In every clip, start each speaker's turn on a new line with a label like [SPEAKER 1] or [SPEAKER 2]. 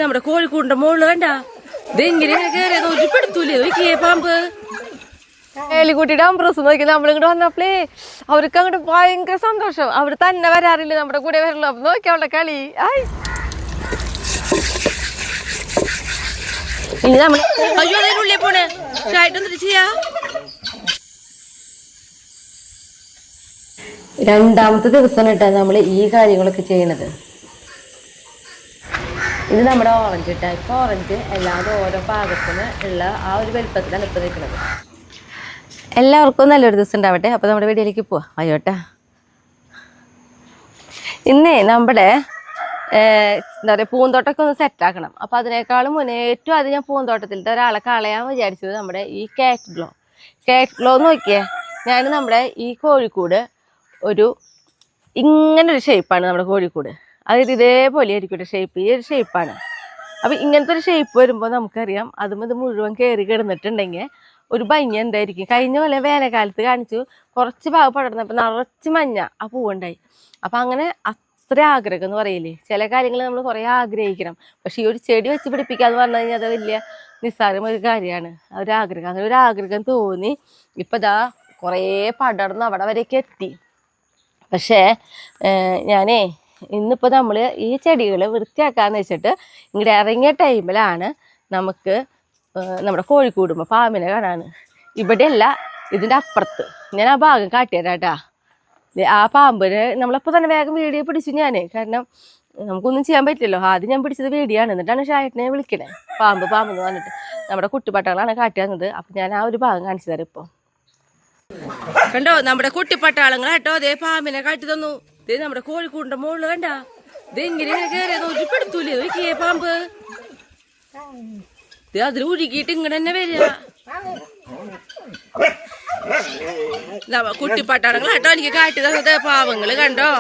[SPEAKER 1] നമ്മുടെ കോഴിക്കൂടിന്റെ മുകളിൽ കണ്ട ഇതെങ്ങനെ കയറിയത് ഒരു പെടുത്തൂലേ നോക്കിയേ പാമ്പ്.
[SPEAKER 2] എലിക്കുട്ടിയുടെ അംബ്രസ് നോക്കി നമ്മളിങ്ങോട്ട് വന്നപ്പോഴേ അവർക്ക് അങ്ങോട്ട് ഭയങ്കര സന്തോഷം. അവർ തന്നെ വരാറില്ല, നമ്മുടെ കൂടെ വരല്ലോ. അപ്പൊ നോക്കി അവളുടെ കളി.
[SPEAKER 1] ഇനി നമ്മൾ അയ്യോ അതിനുള്ളിൽ പോണേ ഷായിട്ടൊന്നിട്ട് ചെയ്യാ.
[SPEAKER 2] രണ്ടാമത്തെ ദിവസം ഇട്ടാ നമ്മൾ ഈ കാര്യങ്ങളൊക്കെ ചെയ്യണത്. ഇത് നമ്മുടെ ഓറഞ്ച് ഇട്ടാ. ഇപ്പൊ ഓറഞ്ച് എല്ലാവരും ഓരോ പാകത്തിന് ഉള്ള ആ ഒരു വലുപ്പത്തിലാണ് ഇപ്പൊ നിൽക്കുന്നത്. എല്ലാവർക്കും നല്ലൊരു ദിവസം ഉണ്ടാവട്ടെ. അപ്പോൾ നമ്മുടെ വീഡിയോയിലേക്ക് പോവാം. അയ്യോട്ടെ, ഇന്നേ നമ്മുടെ എന്താ പറയുക പൂന്തോട്ടമൊക്കെ ഒന്ന് സെറ്റാക്കണം. അപ്പോൾ അതിനേക്കാളും മുന്നേ ഏറ്റവും ആദ്യം ഞാൻ പൂന്തോട്ടത്തിലത്തെ ഒരാളെ കളയാൻ വിചാരിച്ചത് നമ്മുടെ ഈ കാറ്റ് ഗ്ലോ നോക്കിയേ. ഞാൻ നമ്മുടെ ഈ കോഴിക്കൂട് ഒരു ഇങ്ങനൊരു ഷേപ്പാണ് നമ്മുടെ കോഴിക്കൂട്. അതായത് ഇതേപോലെ ആയിരിക്കും ഷേപ്പ്. ഈ ഒരു ഷേപ്പാണ്. അപ്പോൾ ഇങ്ങനത്തെ ഒരു ഷേപ്പ് വരുമ്പോൾ നമുക്കറിയാം അതും ഇത് മുഴുവൻ കയറി കിടന്നിട്ടുണ്ടെങ്കിൽ ഒരു ഭംഗി എന്തായിരിക്കും. കഴിഞ്ഞ പോലെ വേനൽക്കാലത്ത് കാണിച്ചു കുറച്ച് ഭാഗം പടർന്നപ്പോൾ നിറച്ച് മഞ്ഞ ആ പൂവുണ്ടായി. അപ്പം അങ്ങനെ അത്ര ആഗ്രഹം എന്ന് പറയില്ലേ, ചില കാര്യങ്ങൾ നമ്മൾ കുറേ ആഗ്രഹിക്കണം. പക്ഷെ ഈ ഒരു ചെടി വെച്ച് പിടിപ്പിക്കാന്ന് പറഞ്ഞു കഴിഞ്ഞാൽ അത് വലിയ നിസ്സാരമായ കാര്യമാണ്. ഒരാഗ്രഹം, അങ്ങനെ ഒരു ആഗ്രഹം തോന്നി. ഇപ്പം ഇതാ കുറേ പടർന്ന് അവിടെ വരെയൊക്കെ എത്തി. പക്ഷേ ഞാനേ ഇന്നിപ്പോൾ നമ്മൾ ഈ ചെടികൾ വൃത്തിയാക്കാന്ന് വെച്ചിട്ട് ഇങ്ങോട്ട് ഇറങ്ങിയ ടൈമിലാണ് നമുക്ക് നമ്മുടെ കോഴിക്കൂടുമ്പോൾ പാമ്പിനെ കാണാണ്. ഇവിടെയല്ല, ഇതിൻ്റെ അപ്പുറത്ത്. ഞാൻ ആ ഭാഗം കാട്ടിയതാട്ടാ. ആ പാമ്പിന് നമ്മളപ്പോൾ തന്നെ വേഗം വീഡിയോ പിടിച്ചു ഞാൻ. കാരണം നമുക്കൊന്നും ചെയ്യാൻ പറ്റില്ലല്ലോ. ആദ്യം ഞാൻ പിടിച്ചത് വീഡിയോ ആണ്. എന്നിട്ടാണ് ഷായിട്ടിനെ വിളിക്കണേ പാമ്പ് എന്ന് പറഞ്ഞിട്ട്. നമ്മുടെ കുട്ടിപ്പട്ടാളാണ് കാട്ടി തന്നത്. അപ്പം ഞാൻ ആ ഒരു ഭാഗം കാണിച്ചു തരാം. ഇപ്പോൾ കണ്ടോ നമ്മുടെ കുട്ടിപ്പട്ടാളങ്ങൾ കേട്ടോ. അതേ പാമ്പിനെ കാട്ടി തന്നു. ഇതേ നമ്മുടെ കോഴിക്കൂടിന്റെ മുകളിൽ കണ്ട ഇതെങ്ങനെ കയറിയത് ഒരു പെടുത്തൂലേ നോക്കിയേ പാമ്പ്. അതിൽ ഉരുക്കിയിട്ട് ഇങ്ങനെ തന്നെ വരിക. കുട്ടിപ്പട്ടാളങ്ങൾ കേട്ടോ എനിക്ക് കാട്ടി തന്നത്. പാവങ്ങള് കണ്ടോ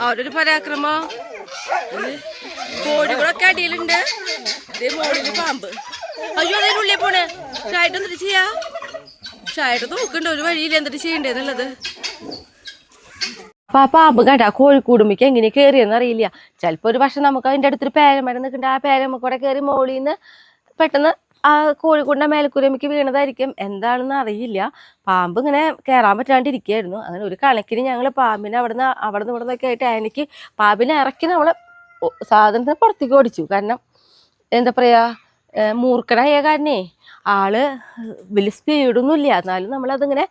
[SPEAKER 2] അവരൊരു പരാക്രമോ. കോഴികളൊക്കെ അടിയിലുണ്ട്. ഇതേ മോളില് പാമ്പ്. അയ്യോ അതിനുള്ളിൽ പോണേ ഷായിട്ട് എന്നിട്ട് ചെയ്യാ. ഷായിട്ട് നോക്കണ്ട ഒരു വഴിയിൽ എന്നിട്ട് ചെയ്യണ്ടേന്നുള്ളത്. അപ്പൊ ആ പാമ്പ് കേട്ടാ കോഴിക്കൂടുമ്പിക്ക് എങ്ങനെ കയറിയെന്ന് അറിയില്ല. ചിലപ്പോ ഒരു പക്ഷെ നമുക്ക് അതിൻ്റെ അടുത്തൊരു പേരമരം നിൽക്കണ്ട. ആ പേരമ്മക്കൂടെ കയറി മോളിന്ന് പെട്ടെന്ന് ആ കോഴിക്കൂടിന്റെ മേൽക്കൂരമ്മയ്ക്ക് വീണതായിരിക്കും. എന്താണെന്ന് അറിയില്ല. പാമ്പ് ഇങ്ങനെ കയറാൻ പറ്റാണ്ടിരിക്കുകയായിരുന്നു. അങ്ങനെ ഒരു കണക്കിന് ഞങ്ങൾ പാമ്പിനെ അവിടെ നിന്ന് ഇവിടെ നിന്നൊക്കെ ആയിട്ട് എനിക്ക് പാമ്പിനെ ഇറക്കി നമ്മളെ സാധനത്തിന് പുറത്തേക്ക് ഓടിച്ചു. കാരണം എന്താ പറയാ, മൂർഖനായ കാരണേ ആള് വലിയ സ്പീഡൊന്നും ഇല്ല. എന്നാലും നമ്മളതിങ്ങനെ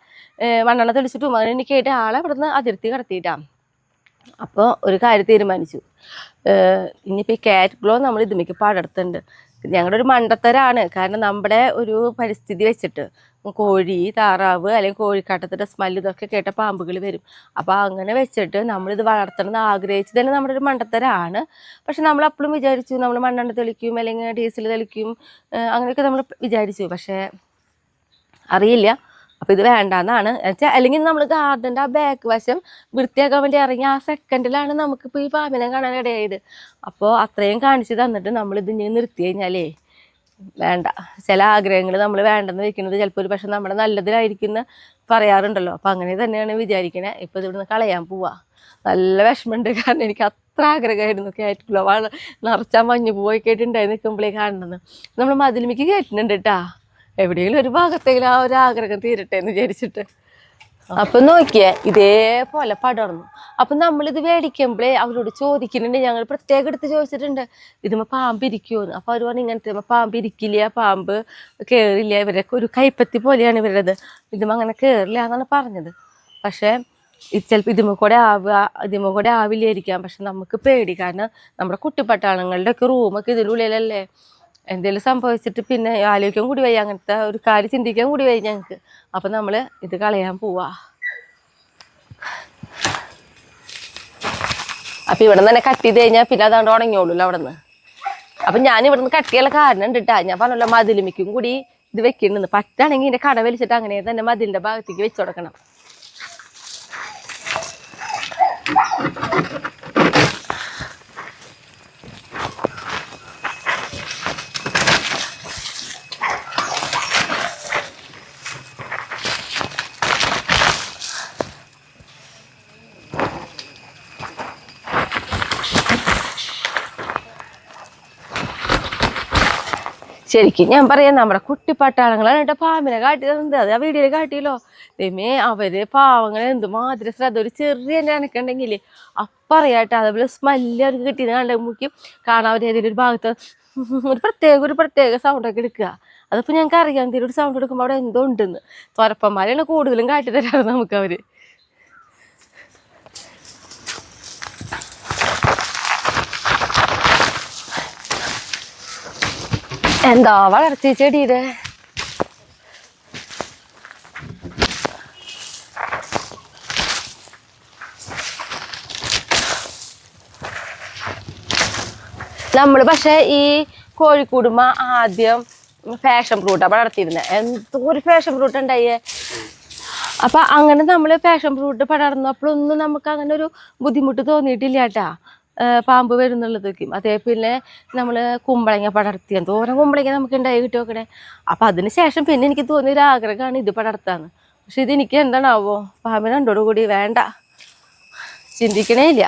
[SPEAKER 2] മണ്ണെണ്ണ തെളിച്ചിട്ടും അങ്ങനെ എനിക്കായിട്ട് ആളെ അവിടെ നിന്ന് അതിർത്തി കടത്തിയിട്ടാണ്. അപ്പോൾ ഒരു കാര്യം തീരുമാനിച്ചു. ഇനിയിപ്പോൾ ഈ കാറ്റ് ഗ്ലോ നമ്മൾ ഇതുമേക്ക് പടർത്തുന്നുണ്ട്. ഞങ്ങളുടെ ഒരു മണ്ടത്തരാണ്. കാരണം നമ്മുടെ ഒരു പരിസ്ഥിതി വെച്ചിട്ട് കോഴി, താറാവ് അല്ലെങ്കിൽ കോഴിക്കാട്ടത്തിൻ്റെ സ്മെല്ല് ഇതൊക്കെ കേട്ട പാമ്പുകൾ വരും. അപ്പോൾ അങ്ങനെ വെച്ചിട്ട് നമ്മളിത് വളർത്തണം എന്ന് ആഗ്രഹിച്ച് തന്നെ നമ്മുടെ ഒരു മണ്ടത്തരാണ്. പക്ഷെ നമ്മൾ അപ്പോഴും വിചാരിച്ചു നമ്മൾ മണ്ണെണ്ണ തെളിക്കും അല്ലെങ്കിൽ ഡീസൽ തെളിക്കും അങ്ങനെയൊക്കെ നമ്മൾ വിചാരിച്ചു. പക്ഷേ അറിയില്ല. അപ്പോൾ ഇത് വേണ്ടാന്നാണ് വെച്ചാൽ. അല്ലെങ്കിൽ നമ്മൾ ഗാർഡൻ്റെ ആ ബാക്ക് വശം വൃത്തിയാക്കാൻ വേണ്ടി ഇറങ്ങി ആ സെക്കൻഡിലാണ് നമുക്കിപ്പോൾ ഈ പാമ്പിനെ കാണാൻ ഇടയായത്. അപ്പോൾ അത്രയും കാണിച്ച് തന്നിട്ട് നമ്മളിത് ഇങ്ങനെ നിർത്തി കഴിഞ്ഞാലേ വേണ്ട. ചില ആഗ്രഹങ്ങൾ നമ്മൾ വേണ്ടെന്ന് വെക്കുന്നത് ചിലപ്പോൾ ഒരു പക്ഷെ നമ്മുടെ നല്ലതിനായിരിക്കുന്ന പറയാറുണ്ടല്ലോ. അപ്പം അങ്ങനെ തന്നെയാണ് വിചാരിക്കണേ. ഇപ്പോൾ ഇതിവിടുന്ന് കളയാൻ പോവാ. നല്ല വിഷമമുണ്ട്. കാരണം എനിക്ക് അത്ര ആഗ്രഹമായിരുന്നു കയറ്റില്ല. നിറച്ചാൽ മഞ്ഞ് പൂവൊക്കെ ആയിട്ടുണ്ടായി നിൽക്കുമ്പോഴേ കാണണമെന്ന്. നമ്മൾ മതിലുമിക്ക് കയറ്റുന്നുണ്ട് കേട്ടാ. എവിടെയെങ്കിലും ഒരു ഭാഗത്തെങ്കിലും ആ ഒരു ആഗ്രഹം തീരട്ടെ എന്ന് വിചാരിച്ചിട്ട്. അപ്പം നോക്കിയേ ഇതേപോലെ പടർന്നു. അപ്പം നമ്മളിത് മേടിക്കുമ്പോഴേ അവരോട് ചോദിക്കുന്നുണ്ട്. ഞങ്ങൾ പ്രത്യേകം എടുത്ത് ചോദിച്ചിട്ടുണ്ട് ഇതുമ്പോൾ പാമ്പ് ഇരിക്കുമോന്ന്. അപ്പോൾ അവർ പറഞ്ഞു ഇങ്ങനത്തെ പാമ്പ് ഇരിക്കില്ല, പാമ്പ് കയറില്ല. ഇവരൊക്കെ ഒരു കൈപ്പത്തി പോലെയാണ് ഇവരുടേത്. ഇതുമ്പോൾ അങ്ങനെ കയറില്ല എന്നാണ് പറഞ്ഞത്. പക്ഷേ ഇത് ചിലപ്പോൾ ഇതിമ്മ കൂടെ ആവില്ലായിരിക്കാം. പക്ഷെ നമുക്ക് പേടി. കാരണം നമ്മുടെ കുട്ടിപ്പട്ടാളങ്ങളുടെ ഒക്കെ റൂമൊക്കെ ഇതിനുള്ളിലല്ലേ. എന്തെങ്കിലും സംഭവിച്ചിട്ട് പിന്നെ ആലോചിക്കാൻ കൂടി വയ്യ. അങ്ങനത്തെ ഒരു കാര്യം ചിന്തിക്കാൻ കൂടി വയ്യ ഞങ്ങൾക്ക്. അപ്പം നമ്മൾ ഇത് കളയാൻ പോവാ. അപ്പം ഇവിടെ നിന്ന് തന്നെ കട്ട് ചെയ്ത് കഴിഞ്ഞാൽ പിന്നെ അതാണ്ട് ഉണങ്ങിയോളൂല്ലോ അവിടെ നിന്ന്. അപ്പം ഞാൻ ഇവിടെ നിന്ന് കട്ട് ചെയ്യാനുള്ള കാരണം ഉണ്ട് കേട്ടാ. ഞാൻ പറഞ്ഞല്ലോ മതിലുമിക്കും കൂടി ഇത് വെക്കണമെന്ന്. പറ്റാണെങ്കിൽ ഇതിൻ്റെ കട വലിച്ചിട്ട് അങ്ങനെ തന്നെ മതിലിൻ്റെ ഭാഗത്തേക്ക് വെച്ച് കൊടുക്കണം. ശരിക്കും ഞാൻ പറയാം നമ്മുടെ കുട്ടിപ്പട്ടാളങ്ങളാണ് കേട്ടോ പാമ്പിനെ കാട്ടിയത്. അത് ആ വീഡിയോയിൽ കാട്ടിയല്ലോ. ദൈവമേ അവര് പാവങ്ങളെ എന്തുമാതിരി ശ്രദ്ധ. ഒരു ചെറിയ എനക്കുണ്ടെങ്കിൽ അപ്പറിയാട്ടോ. അതേപോലെ സ്മെല്ല് അവർക്ക് കിട്ടിയത് കണ്ടുമ്പോഴേക്കും കാണാൻ അവർ ഏതെങ്കിലും ഒരു ഭാഗത്ത് ഒരു പ്രത്യേക സൗണ്ടൊക്കെ എടുക്കുക. അതിപ്പോൾ ഞങ്ങൾക്ക് അറിയാം എന്തെങ്കിലും ഒരു സൗണ്ട് എടുക്കുമ്പോൾ അവിടെ എന്തോ ഉണ്ടെന്ന്. തുരപ്പന്മാരാണ് കൂടുതലും കാട്ടി തരാറ് നമുക്ക് അവര്. എന്താ വളർച്ച ചെടിയുടെ നമ്മള് പക്ഷെ ഈ കോഴിക്കൂടുമ്പോ ആദ്യം ഫാഷൻ ഫ്രൂട്ടാ പടർത്തിയിരുന്നത്. എന്തോ ഒരു ഫാഷൻ ഫ്രൂട്ട് ഉണ്ടായേ. അപ്പൊ അങ്ങനെ നമ്മള് ഫാഷൻ ഫ്രൂട്ട് പടർന്നപ്പോഴൊന്നും നമുക്ക് അങ്ങനെ ഒരു ബുദ്ധിമുട്ട് തോന്നിയിട്ടില്ല കേട്ടാ, പാമ്പ് വരുന്നുള്ളതൊക്കെയും. അതേ പിന്നെ നമ്മള് കുമ്പളങ്ങ പടർത്തി, എന്തോരം കുമ്പളങ്ങ നമുക്ക് ഉണ്ടായി കിട്ടുമോക്കണേ. അപ്പൊ അതിന് ശേഷം പിന്നെ എനിക്ക് തോന്നിയൊരു ആഗ്രഹമാണ് ഇത് പടർത്താന്ന്. പക്ഷെ ഇതെനിക്ക് എന്താണാവോ പാമ്പിന് രണ്ടോടുകൂടി വേണ്ട, ചിന്തിക്കണേ ഇല്ല.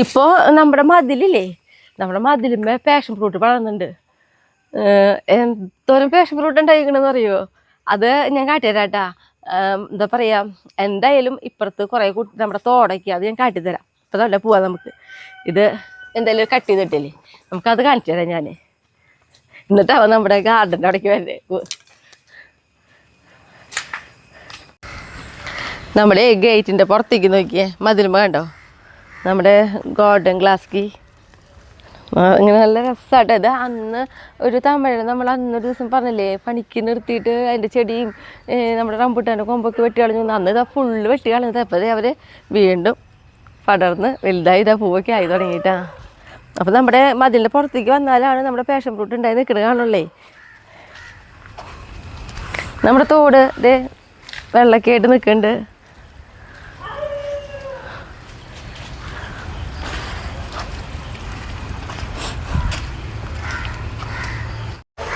[SPEAKER 2] ഇപ്പോൾ നമ്മുടെ മതിലില്ലേ, നമ്മുടെ മതിലുമ്മേ പാഷൻ ഫ്രൂട്ട് വളർന്നുണ്ട്. എന്തോരം പാഷൻ ഫ്രൂട്ട് ഉണ്ടായിരിക്കണമെന്ന് അറിയോ? അത് ഞാൻ കാട്ടിത്തരാട്ടാ. എന്താ പറയാ, എന്തായാലും ഇപ്പുറത്ത് കുറേ നമ്മുടെ തോടയ്ക്ക് അത് ഞാൻ കാട്ടിത്തരാം. ഇപ്പം തന്നെ പോവാം നമുക്ക്. ഇത് എന്തായാലും കട്ട് ചെയ്തിട്ടില്ലേ, നമുക്കത് കാണിച്ചു തരാം ഞാൻ. എന്നിട്ടാവും നമ്മുടെ ഗാർഡൻ്റെ അവിടേക്ക് വരേ. നമ്മുടെ ഗേറ്റിൻ്റെ പുറത്തേക്ക് നോക്കിയേ, മതിലുമ്പ കണ്ടോ നമ്മുടെ ഗോൾഡൻ ഗ്ലാസ് കീ. ഇങ്ങനെ നല്ല രസമായിട്ട്. ഇത് അന്ന് ഒരു തമിഴ് നമ്മൾ അന്നൊരു ദിവസം പറഞ്ഞില്ലേ, പണിക്ക് നിർത്തിയിട്ട് അതിൻ്റെ ചെടിയും നമ്മുടെ റംബൂട്ടാൻ്റെ കൊമ്പൊക്കെ വെട്ടി കളഞ്ഞു. അന്ന് ഇതാ ഫുള്ള് വെട്ടി കളഞ്ഞത്. അപ്പോൾ അവർ വീണ്ടും പടർന്ന് വലുതായി ഇതാ പൂവൊക്കെ ആയി തുടങ്ങിയിട്ടാ. അപ്പോൾ നമ്മുടെ മതിലിൻ്റെ പുറത്തേക്ക് വന്നാലാണ് നമ്മുടെ പാഷൻ ഫ്രൂട്ട് ഉണ്ടായി നിൽക്കുന്നത് കാണുള്ളേ. നമ്മുടെ തോട് ഇതേ വെള്ളമൊക്കെ ആയിട്ട് നിൽക്കുന്നുണ്ട്.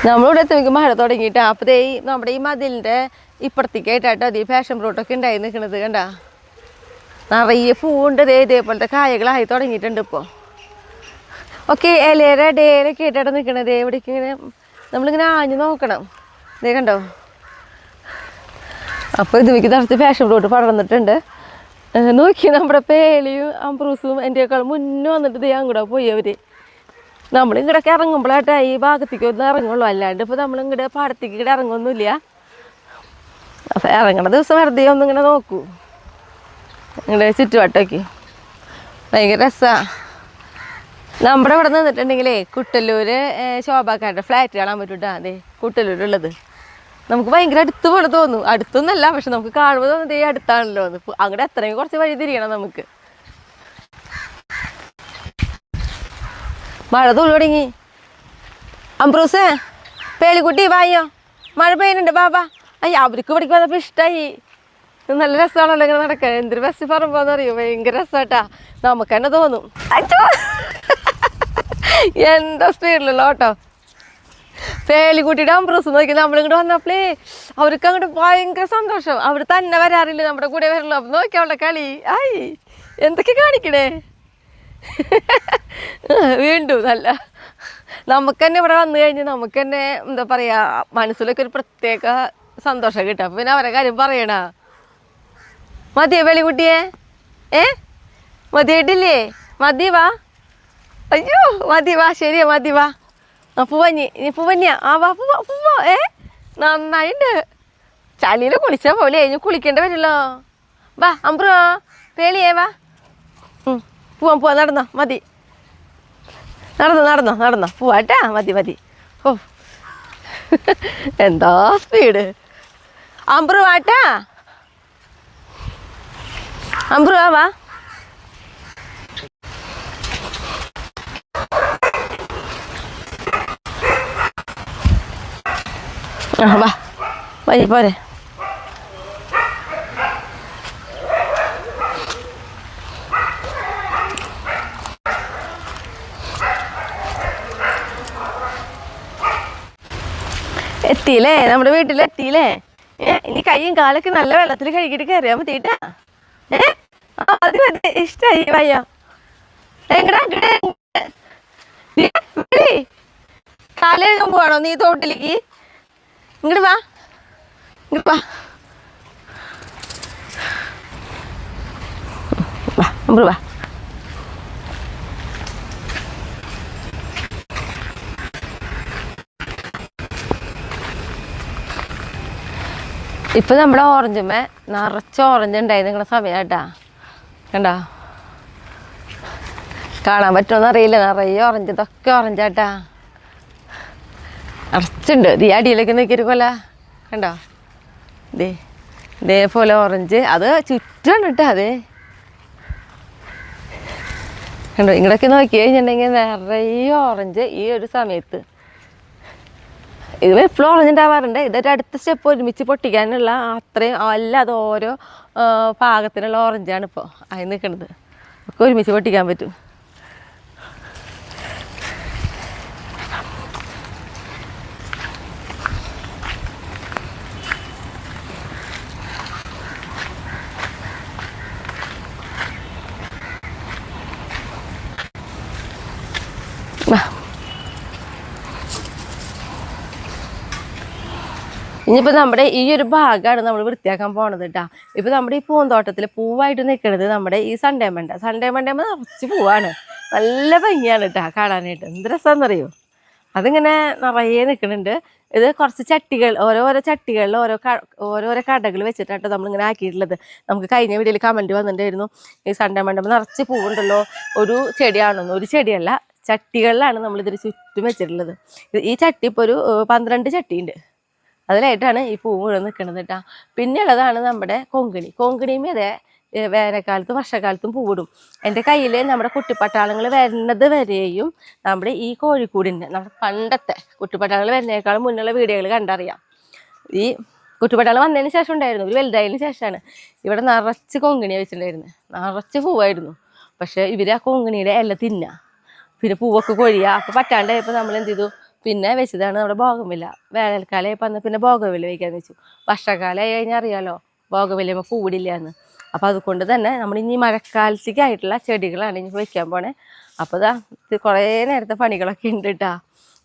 [SPEAKER 2] നമ്മളിവിടെ എത്തുമ്പോൾ മഴ തുടങ്ങിയിട്ടാ. അപ്പോൾ നമ്മുടെ ഈ മതിലിൻ്റെ ഇപ്പുറത്തേക്കായിട്ടാട്ടോ അത് ഈ പാഷൻ ഫ്രൂട്ടൊക്കെ ഉണ്ടായി നിൽക്കുന്നത് കണ്ടാ. നിറയെ പൂവുണ്ട്. ഇതേപോലത്തെ കായകളായി തുടങ്ങിയിട്ടുണ്ട് ഇപ്പോൾ. ഓക്കെ, ഇലയുടെ ഇടയിലൊക്കെ ആയിട്ടാണ് നിൽക്കണത്. എവിടേക്ക് ഇങ്ങനെ നമ്മളിങ്ങനെ ആഞ്ഞു നോക്കണം. ഇതേ കണ്ടോ. അപ്പോൾ ഇതുമിക്ക് നിറച്ച് പാഷൻ ഫ്രൂട്ട് പടർന്നിട്ടുണ്ട്. നോക്കി നമ്മുടെ പേളിയും അംബ്രൂസും എൻ്റെയൊക്കെ മുന്നേ വന്നിട്ട് ഇതേ അങ്ങോട്ട് പോയി അവർ. നമ്മളിങ്ങടൊക്കെ ഇറങ്ങുമ്പോഴായിട്ടാ ഈ ഭാഗത്തേക്ക് ഒന്ന് ഇറങ്ങുള്ളൂ. അല്ലാണ്ട് ഇപ്പോൾ നമ്മളിങ്ങടെ പാടത്തേക്ക് ഇവിടെ ഇറങ്ങൊന്നുമില്ല. അപ്പം ഇറങ്ങണ ദിവസം വെറുതെ ഒന്നിങ്ങനെ നോക്കൂ ഇങ്ങടെ ചുറ്റുവട്ടമൊക്കെ. ഭയങ്കര രസമാണ്. നമ്മുടെ ഇവിടെ നിന്നിട്ടുണ്ടെങ്കിലേ കുട്ടല്ലൂർ ശോഭാക്കാരുടെ ഫ്ലാറ്റ് കാണാൻ പറ്റൂട്ടാ. അതെ കുട്ടല്ലൂരുള്ളത്. നമുക്ക് ഭയങ്കര അടുത്ത് പോലെ തോന്നും. അടുത്തൊന്നല്ല, പക്ഷെ നമുക്ക് കാണുമ്പോൾ തോന്നുന്നത് ഈ അടുത്താണല്ലോ എന്ന്. അങ്ങോട്ട് എത്രയും കുറച്ച് വഴി തിരിയണം നമുക്ക്. മഴ തുള്ളി തുടങ്ങി. അംബ്രൂസേ പേളിക്കുട്ടി വായോ, മഴ പെയ്യുന്നുണ്ട് ബാബാ. അയ്യ, അവർക്ക് പഠിക്ക് വന്നപ്പോൾ ഇഷ്ടമായി. നല്ല രസമാണല്ലോ ഇങ്ങനെ നടക്കാൻ. എന്തൊരു ബസ് പറയുമ്പോന്ന് അറിയോ, ഭയങ്കര രസമാട്ടാ. നമുക്ക് തന്നെ തോന്നും. എന്താ സ്പീഡിലുള്ള ഓട്ടോ. പേളിക്കുട്ടിയുടെ അംബ്രൂസ് നോക്കി നമ്മളിങ്ങോട്ട് വന്നപ്പോഴേ അവർക്ക് അങ്ങോട്ട് ഭയങ്കര സന്തോഷം. അവർ തന്നെ വരാറില്ല, നമ്മുടെ കൂടെ വരല്ലോ. അപ്പം നോക്കി അവളുടെ കളി. ആയി എന്തൊക്കെ കാണിക്കണേ. വീണ്ടും നല്ല നമുക്ക് തന്നെ ഇവിടെ വന്നു കഴിഞ്ഞ് നമുക്ക് തന്നെ എന്താ പറയുക, മനസ്സിലൊക്കെ ഒരു പ്രത്യേക സന്തോഷം കിട്ടും. അപ്പം പിന്നെ അവരെ കാര്യം പറയണ. മതിയോ വെളിക്കുട്ടിയെ? മതിയായിട്ടില്ലേ? മതി വാ. അയ്യോ മതി വാ. ശരിയാ മതി വാ. ആ പൂവഞ്ഞി, ഇനി പൂവഞ്ഞിയാ. ആ വാ പൂവാ പൂവോ. നന്നായിണ്ട്. ചളിയിൽ കുളിച്ചാൽ പോലെ കഴിഞ്ഞ് കുളിക്കേണ്ടി വരില്ലോ. വാ അമ്പ്രു പേളിയേ വാ. പോവാ നടന്നോ, മതി. നടന്നോ പോവാട്ടാ. മതി. ഓ എന്താ സ്പീഡ്. അമ്പ്രു വാട്ടാ. അമ്പ്രു വാ. വാ വഴി പോരെ. എത്തിയില്ലേ, നമ്മുടെ വീട്ടിലെത്തിയില്ലേ. ഇനി കൈയും കാലൊക്കെ നല്ല വെള്ളത്തിൽ കഴുകിയിട്ട് കയറിയാൽ മതിട്ടാ. മതി ഇഷ്ടമായി വയ്യ. കാലെഴുകാൻ പോവാണോ നീ തോട്ടിലേക്ക്? ഇങ്ങോട്ട് വാ, ഇങ്ങോട്ട് വാ, വാ നമ്മൾ വാ. ഇപ്പൊ നമ്മുടെ ഓറഞ്ചുമ്മേ നിറച്ച് ഓറഞ്ച് ഉണ്ടായി നിങ്ങളുടെ സമയം കേട്ടാ. കണ്ടോ, കാണാൻ പറ്റുമോന്ന് അറിയില്ല, നിറയെ ഓറഞ്ച്, ഇതൊക്കെ ഓറഞ്ചാട്ടാ, നിറച്ചുണ്ട്. ഈ അടിയിലേക്ക് നോക്കിയൊരു കൊല കണ്ടോ, ഇതേപോലെ ഓറഞ്ച്, അത് ചുറ്റാണ് കേട്ടോ. അതെ കണ്ടോ, ഇങ്ങോട്ടൊക്കെ നോക്കി കഴിഞ്ഞിട്ടുണ്ടെങ്കിൽ നിറയെ ഓറഞ്ച് ഈ ഒരു സമയത്ത്. ഇത് എപ്പോഴും ഓറഞ്ച് ഉണ്ടാവാറുണ്ട്. ഇതൊരു അടുത്ത സ്റ്റെപ്പ് ഒരുമിച്ച് പൊട്ടിക്കാനുള്ള അത്രയും അല്ല, അത് ഓരോ പാകത്തിനുള്ള ഓറഞ്ചാണ് ഇപ്പോൾ അതിന് നിൽക്കുന്നത്. ഒക്കെ ഒരുമിച്ച് പൊട്ടിക്കാൻ പറ്റും. ഇനിയിപ്പോൾ നമ്മുടെ ഈ ഒരു ഭാഗമാണ് നമ്മൾ വൃത്തിയാക്കാൻ പോണത് കേട്ടോ. ഇപ്പോൾ നമ്മുടെ ഈ പൂന്തോട്ടത്തിൽ പൂവായിട്ട് നിൽക്കുന്നത് നമ്മുടെ ഈ സൺഡേ മണ്ടേ നിറച്ച് പൂവാണ്. നല്ല ഭംഗിയാണ് കേട്ടോ കാണാനായിട്ട്. എന്ത് രസമാണെന്നറിയോ, അതിങ്ങനെ നിറയെ നിൽക്കുന്നുണ്ട്. ഇത് കുറച്ച് ചട്ടികൾ, ഓരോരോ ചട്ടികളിൽ ഓരോരോ കടകൾ വെച്ചിട്ടാട്ടോ നമ്മളിങ്ങനെ ആക്കിയിട്ടുള്ളത്. നമുക്ക് കഴിഞ്ഞ വീഡിയോയിൽ കമൻറ്റ് വന്നിട്ടുണ്ടായിരുന്നു, ഈ സൺഡേ മണ്ടേ നിറച്ച് പൂവുണ്ടല്ലോ, ഒരു ചെടിയാണെന്ന്. ഒരു ചെടിയല്ല, ചട്ടികളിലാണ് നമ്മളിതിൽ ചുറ്റും വെച്ചിട്ടുള്ളത്. ഈ ചട്ടി ഇപ്പോൾ ഒരു 12 ചട്ടിയുണ്ട്. അതിലായിട്ടാണ് ഈ പൂ മുഴുവൻ നിൽക്കുന്നത് കേട്ടോ. പിന്നെ ഉള്ളതാണ് നമ്മുടെ കൊങ്കിണിയും അതെ, വേനൽക്കാലത്തും വർഷക്കാലത്തും പൂവിടും. എൻ്റെ കയ്യിൽ നമ്മുടെ കുട്ടിപ്പട്ടാളങ്ങൾ വരുന്നത് വരെയും നമ്മുടെ ഈ കോഴിക്കൂടിൻ്റെ, നമ്മുടെ പണ്ടത്തെ കുട്ടിപ്പട്ടാളങ്ങൾ വരുന്നതിനേക്കാളും മുന്നുള്ള വീഡിയോകൾ കണ്ടറിയാം. ഈ കുട്ടിപ്പട്ടാളം വന്നതിന് ശേഷം ഉണ്ടായിരുന്നു, ഒരു വലുതായതിന് ശേഷമാണ് ഇവിടെ നിറച്ച് കൊങ്കിണി വെച്ചിട്ടുണ്ടായിരുന്നത്. നിറച്ച് പൂവായിരുന്നു. പക്ഷേ ഇവർ ആ കൊങ്കിണിയുടെ ഇല തിന്നുക, പിന്നെ പൂവൊക്കെ കൊഴിയുക. അപ്പോൾ പറ്റാണ്ടായപ്പോൾ നമ്മൾ എന്ത് ചെയ്തു, പിന്നെ വെച്ചതാണ് നമ്മുടെ ബോഗൻവില്ല. വേനൽക്കാലം ആയപ്പോൾ പിന്നെ ബോഗൻവില്ല വയ്ക്കാന്ന് വെച്ചു. വർഷക്കാലമായി കഴിഞ്ഞാൽ അറിയാമല്ലോ ബോഗൻവില്ല പൂവിടില്ല എന്ന്. അപ്പോൾ അതുകൊണ്ട് തന്നെ നമ്മൾ ഇനി മഴക്കാലത്തേക്കായിട്ടുള്ള ചെടികളാണ് ഇനി വയ്ക്കാൻ പോണേ. അപ്പോൾ ഇതാ കുറേ നേരത്തെ പണികളൊക്കെ ഉണ്ട് കേട്ടോ.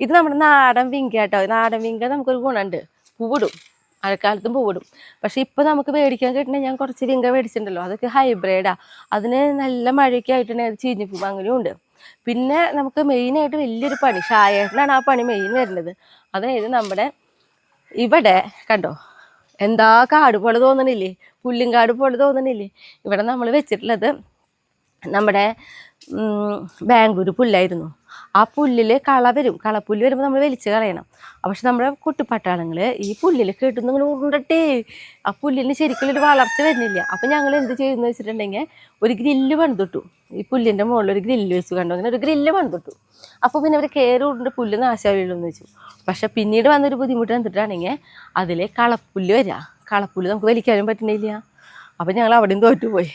[SPEAKER 2] ഇത് നമ്മുടെ നാടൻ വിങ്ക കേട്ടോ. നാടൻ വിങ്ക നമുക്കൊരു ഗുണമുണ്ട്, പൂവിടും, മഴക്കാലത്തും പൂവിടും. പക്ഷേ ഇപ്പോൾ നമുക്ക് മേടിക്കാൻ കിട്ടണേ, ഞാൻ കുറച്ച് വിങ്ക മേടിച്ചിട്ടുണ്ടല്ലോ, അതൊക്കെ ഹൈബ്രിഡാണ്. അതിന് നല്ല മഴയൊക്കെ ആയിട്ടുണ്ടെങ്കിൽ അത് ചീഞ്ഞു പോകും, അങ്ങനെയും ഉണ്ട്. പിന്നെ നമുക്ക് മെയിനായിട്ട് വലിയൊരു പണി, ഷായേട്ടനാണ് ആ പണി മെയിൻ വരുന്നത്. അതായത് നമ്മുടെ ഇവിടെ കണ്ടോ, എന്താ കാട് പോലെ തോന്നണില്ലേ, പുല്ലുംകാട് പോലെ തോന്നണില്ലേ. ഇവിടെ നമ്മൾ വെച്ചിട്ടുള്ളത് നമ്മുടെ ബാംഗ്ലൂർ പുല്ലായിരുന്നു. ആ പുല്ലിൽ കളപ്പുല്ല് വരുമ്പോൾ നമ്മൾ വലിച്ച് കളയണം. പക്ഷെ നമ്മുടെ കുട്ടിപ്പട്ടാളങ്ങൾ ഈ പുല്ലിൽ കേട്ടുന്ന ഇങ്ങനെ ഉരുണ്ടട്ടേ, ആ പുല്ലിന് ശരിക്കുള്ളൊരു വളർച്ച വരുന്നില്ല. അപ്പം ഞങ്ങൾ എന്ത് ചെയ്യുമെന്ന് വെച്ചിട്ടുണ്ടെങ്കിൽ ഒരു ഗ്രില്ല് പണിതിട്ടു. ഈ പുല്ലിൻ്റെ മുകളിൽ ഒരു ഗ്രില്ല് വെച്ച് കണ്ടു, അങ്ങനെ ഒരു ഗ്രില്ല് പണിതിട്ടു. അപ്പോൾ പിന്നെ അവർ കയറി ഉരുണ്ട് പുല്ല് നാശമാവില്ലെന്ന് വെച്ചു. പക്ഷെ പിന്നീട് വന്നൊരു ബുദ്ധിമുട്ട് എന്തിട്ടാണെങ്കിൽ അതിലെ കളപ്പുല്ല് വരിക. കളപ്പുല്ല് നമുക്ക് വലിക്കാനും പറ്റുന്നില്ല. അപ്പോൾ ഞങ്ങൾ അവിടെയും തോറ്റുപോയി.